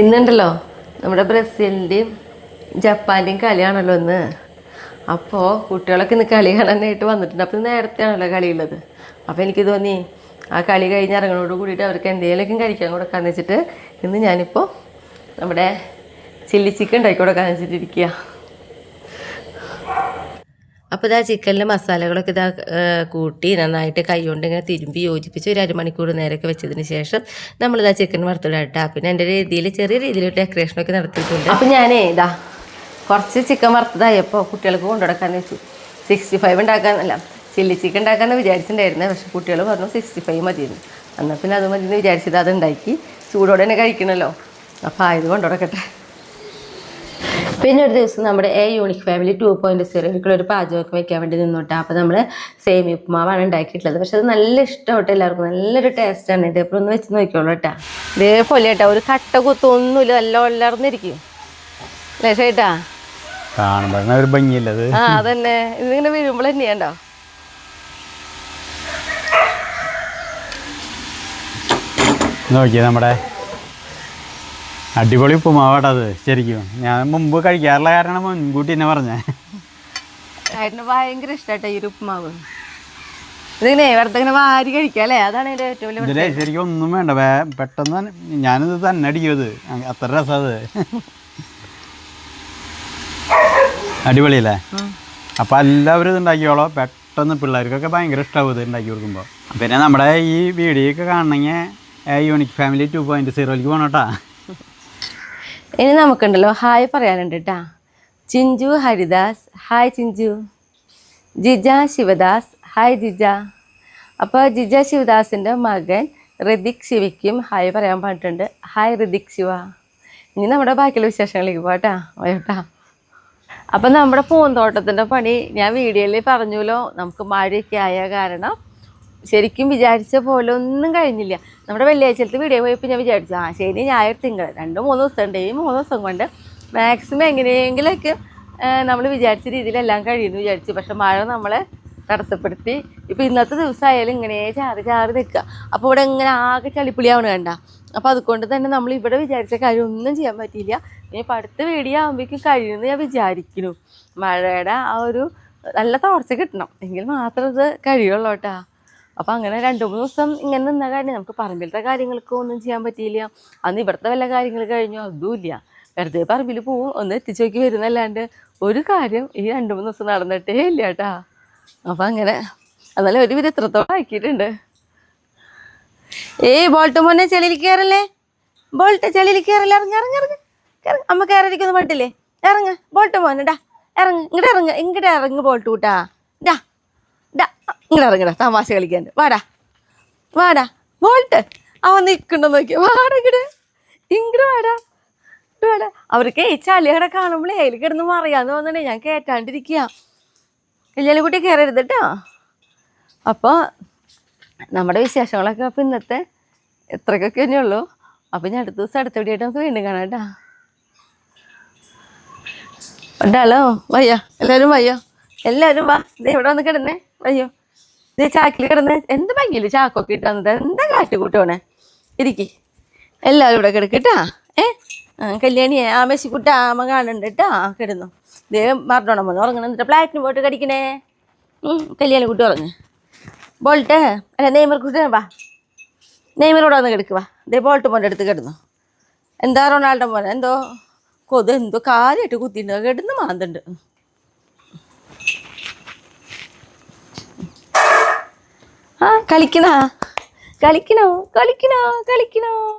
[SPEAKER 2] ഇന്നുണ്ടല്ലോ നമ്മുടെ ബ്രസീലിൻ്റെയും ജപ്പാൻ്റെയും കളിയാണല്ലോ ഇന്ന്. അപ്പോൾ കുട്ടികളൊക്കെ ഇന്ന് കളി കാണാനായിട്ട് വന്നിട്ടുണ്ട്. അപ്പോൾ നേരത്തെ ആണല്ലോ കളിയുള്ളത്. അപ്പോൾ എനിക്ക് തോന്നി ആ കളി കഴിഞ്ഞ് ഇറങ്ങണോട് കൂടിയിട്ട് അവർക്ക് എന്തെങ്കിലുമൊക്കെ കഴിക്കാൻ കൊടുക്കാമെന്ന് വെച്ചിട്ട് ഇന്ന് ഞാനിപ്പോൾ നമ്മുടെ ചില്ലി ചിക്കൻ ഉണ്ടാക്കി കൊടുക്കാമെന്ന് വെച്ചിട്ടിരിക്കുക. അപ്പോൾ ഇതാ ചിക്കനിലെ മസാലകളൊക്കെ ഇതാ കൂട്ടി നന്നായിട്ട് കൈ കൊണ്ട് ഇങ്ങനെ തിരുമ്പി യോജിപ്പിച്ച് ഒരു അരമണിക്കൂർ നേരമൊക്കെ വെച്ചതിന് ശേഷം നമ്മളിതാ ചിക്കൻ വറുത്തിടാം. പിന്നെ എൻ്റെ രീതിയിൽ ചെറിയ രീതിയിൽ ഡെക്കറേഷനൊക്കെ നടത്തിയിട്ടുണ്ട്. അപ്പോൾ ഞാനേ ഇതാ കുറച്ച് ചിക്കൻ വറുത്തതായപ്പോൾ കുട്ടികൾക്ക് കൊണ്ടുകൊടുക്കാമെന്ന് വെച്ചു. 65 ഉണ്ടാക്കാനല്ല, ചില്ലി ചിക്കൻ ഉണ്ടാക്കാമെന്ന് വിചാരിച്ചിട്ടുണ്ടായിരുന്നത്. പക്ഷേ കുട്ടികൾ പറഞ്ഞു 65 മതിയെന്ന്. എന്നാൽ പിന്നെ അത് മതിയെന്ന് വിചാരിച്ചത് അതുണ്ടാക്കി. ചൂടോടെ തന്നെ കഴിക്കണമല്ലോ. അപ്പോൾ ആയത് കൊണ്ടുകൊടുക്കട്ടെ. പിന്നെ ഒരു ദിവസം നമ്മുടെ യൂണിക് ഫാമിലി 2.0 ഒരു പാചകമൊക്കെ വെക്കാൻ വേണ്ടി നിന്നോട്ടാ. അപ്പോൾ നമ്മൾ സേമിയ ഉപ്പുമാവാണ് ഉണ്ടാക്കിയിട്ടുള്ളത്. പക്ഷെ അത് നല്ല ഇഷ്ടമായിട്ട് എല്ലാവർക്കും, നല്ലൊരു ടേസ്റ്റാണ്. ഇതേപോലെ ഒന്ന് വെച്ച് നോക്കിയോളൂ കേട്ടാ. ഇതേപോലെ കേട്ടാ, ഒരു കട്ട കുത്തൊന്നുമില്ല, നല്ല വളർന്നിരിക്കും അല്ലേ ചേട്ടാ?
[SPEAKER 3] കാണുമ്പോ ഒരു ഭംഗിയില്ലത്.
[SPEAKER 2] ആ അതന്നെ, ഇതിങ്ങനെ വീഴുമ്പോൾ തന്നെയാണ്ടോ.
[SPEAKER 3] നോക്കിയേ നമ്മുടെ അടിപൊളി ഉപ്പുമാവാട്ടത്. ശരിക്കും ഞാൻ മുമ്പ് കഴിക്കാറുള്ള കാരണം മുൻകൂട്ടി തന്നെ പറഞ്ഞേ.
[SPEAKER 2] ഏട്ടന് ഭയങ്കര ഇഷ്ടമായിട്ടാ ഈ ഒരു ഉപ്പുമാവ്. ഇതിങ്ങനെ വെറുതെ ഇങ്ങനെ വാരി കഴിക്കാം അല്ലേ? അതാണ് എൻ്റെ ഏറ്റവും വലിയ
[SPEAKER 3] ഇതിലേ ശരിക്കും ഒന്നും വേണ്ട, പെട്ടെന്ന് ഞാനിത് തന്നെ അടിക്കുന്നത്, അത്ര രസത്. അടിപൊളിയല്ലേ? അപ്പം എല്ലാവരും ഇത് ഉണ്ടാക്കിയോളോ. പെട്ടെന്ന് പിള്ളേർക്കൊക്കെ ഭയങ്കര ഇഷ്ടമാവും ഇത് ഉണ്ടാക്കി കൊടുക്കുമ്പോൾ. പിന്നെ നമ്മുടെ ഈ വീഡിയോ ഒക്കെ കാണണമെങ്കിൽ യൂണിക് ഫാമിലി 2.0 പോകണം കേട്ടാ.
[SPEAKER 2] ഇനി നമുക്കുണ്ടല്ലോ ഹായ് പറയാനുണ്ട് കേട്ടാ. ചിഞ്ചു ഹരിദാസ്, ഹായ് ചിഞ്ചു. ജിജ ശിവദാസ്, ഹായ് ജിജ. അപ്പോൾ ജിജ ശിവദാസിൻ്റെ മകൻ ഋതിക് ശിവയ്ക്കും ഹായ് പറയാൻ പറഞ്ഞിട്ടുണ്ട്. ഹായ് ഋതിക് ശിവ. ഇനി നമ്മുടെ ബാക്കിയുള്ള വിശേഷങ്ങളിലേക്ക് പോട്ടാ വയോട്ടാ. അപ്പം നമ്മുടെ പൂന്തോട്ടത്തിൻ്റെ പണി ഞാൻ വീഡിയോയിൽ പറഞ്ഞല്ലോ. നമുക്ക് മഴയൊക്കെ ആയ കാരണം ശരിക്കും വിചാരിച്ച പോലെ ഒന്നും കഴിഞ്ഞില്ല. നമ്മുടെ വെള്ളിയാഴ്ചത്തെ വീഡിയോ പോയപ്പോൾ ഞാൻ വിചാരിച്ചു ശനി ഞായർ തിങ്കൾ 2-3 ദിവസം ഉണ്ട്. ഈ 3 ദിവസം കൊണ്ട് മാക്സിമം എങ്ങനെയെങ്കിലൊക്കെ നമ്മൾ വിചാരിച്ച രീതിയിലെല്ലാം കഴിയുമെന്ന് വിചാരിച്ചു. പക്ഷെ മഴ നമ്മളെ തടസ്സപ്പെടുത്തി. ഇപ്പോൾ ഇന്നത്തെ ദിവസമായാലും ഇങ്ങനെ ചാറി നിൽക്കുക. അപ്പോൾ ഇവിടെ ഇങ്ങനെ ആകെ ചളിപ്പിളിയാവണം കണ്ട. അപ്പോൾ അതുകൊണ്ട് തന്നെ നമ്മൾ ഇവിടെ വിചാരിച്ച കാര്യം ഒന്നും ചെയ്യാൻ പറ്റിയില്ല. ഇനിയിപ്പോൾ അടുത്ത വീഡിയോ ആകുമ്പോഴേക്കും കഴിയുമെന്ന് ഞാൻ വിചാരിക്കുന്നു. മഴയുടെ ആ ഒരു നല്ല തോർച്ച കിട്ടണം, എങ്കിൽ മാത്രം ഇത് കഴിയുള്ളൂ കേട്ടോ. അപ്പോൾ അങ്ങനെ 2-3 ദിവസം ഇങ്ങനെ നിന്ന കാര്യം നമുക്ക് പറമ്പിലത്തെ കാര്യങ്ങൾക്ക് ഒന്നും ചെയ്യാൻ പറ്റിയില്ല. അന്ന് ഇവിടുത്തെ വല്ല കാര്യങ്ങൾ കഴിഞ്ഞു അതുമില്ല. വെറുതെ പറമ്പിൽ പോവും, ഒന്ന് എത്തിച്ചു നോക്കി വരുന്നല്ലാണ്ട് ഒരു കാര്യം ഈ 2-3 ദിവസം നടന്നിട്ടേ ഇല്ല കേട്ടാ. അപ്പം അങ്ങനെ അതല്ല ഒരുവിധം എത്രത്തോളം ആക്കിയിട്ടുണ്ട്. ബോൾട്ട് മോനെ ചെളിയിൽ കയറല്ലേ, ബോൾട്ട് ചെളിയിൽ കയറല്ലേ, ഇറങ്ങി അമ്മ കയറിയിരിക്കുന്ന പാട്ടില്ലേ, ഇറങ്ങ് ബോൾട്ട് മോനെ, ഡാ ഇറങ്ങ്, ഇങ്ങോട്ട് ഇറങ്ങ് ബോൾട്ട് കൂട്ടാ, ഡാ ഇങ്ങോട്ട് ഇറങ്ങടാ, തമാശ കളിക്കാൻ. വാടാ ബോൾട്ട്, അവൻ നിൽക്കണ്ടോ നോക്കിയാ, ഇങ്ങോട്ട് വാടാ. അവർക്ക് ഈ ചളിയുടെ കാണുമ്പോഴേ അതിൽ കിടന്ന് മറിയാന്ന് തോന്നണേ. ഞാൻ കേട്ടാണ്ടിരിക്കുക, കല്യാണം കുട്ടി കയറരുത് കേട്ടോ. അപ്പോൾ നമ്മുടെ വിശേഷങ്ങളൊക്കെ അപ്പോൾ ഇന്നത്തെ ഇത്രയ്ക്കൊക്കെ തന്നെയുള്ളൂ. അപ്പം ഞാൻ അടുത്ത ദിവസം അടുത്ത വീഡിയോ ആയിട്ട് നമുക്ക് വീണ്ടും കാണാം കേട്ടോ. ഉണ്ടാലോ വയ്യോ, എല്ലാവരും വാ. ഇത് ഇവിടെ വന്ന് കിടന്നേ, വയ്യോ. ഇത് ചാക്കിൽ കിടന്ന് എന്ത് ഭംഗിയില്ല ചാക്കൊക്കെ ഇട്ട് വന്നത്, എന്താ കാറ്റ് കൂട്ടോണേ. ഇരിക്കി എല്ലാവരും ഇവിടെ കിടക്കട്ടാ. കല്യാണിയെ ആ മെസ്സിക്കുട്ട അമ്മ കാണുന്നുണ്ട് കേട്ടോ. കിടന്നു ഇതേ മറന്നോണം വന്ന് ഉറങ്ങണം. എന്നിട്ട് ഫ്ലാറ്റിന് പോയിട്ട് കടിക്കണേ. കല്യാണി കുട്ടി ഉറങ്ങ്. ബോൾട്ട് അല്ല നെയ്മർ കുട്ടി വാ, നെയ്മറോടെ വന്ന് കിടക്കുക. ഇതേ ബോൾട്ട് മോൻ്റെ അടുത്ത് കിടന്നു. എന്താ റൊണാൾഡോ മോനെ എന്തോ എന്തോ കാലായിട്ട് കുത്തിയിട്ടുണ്ട്, കിടന്ന് മാന്തുണ്ട്. കളിക്കണോ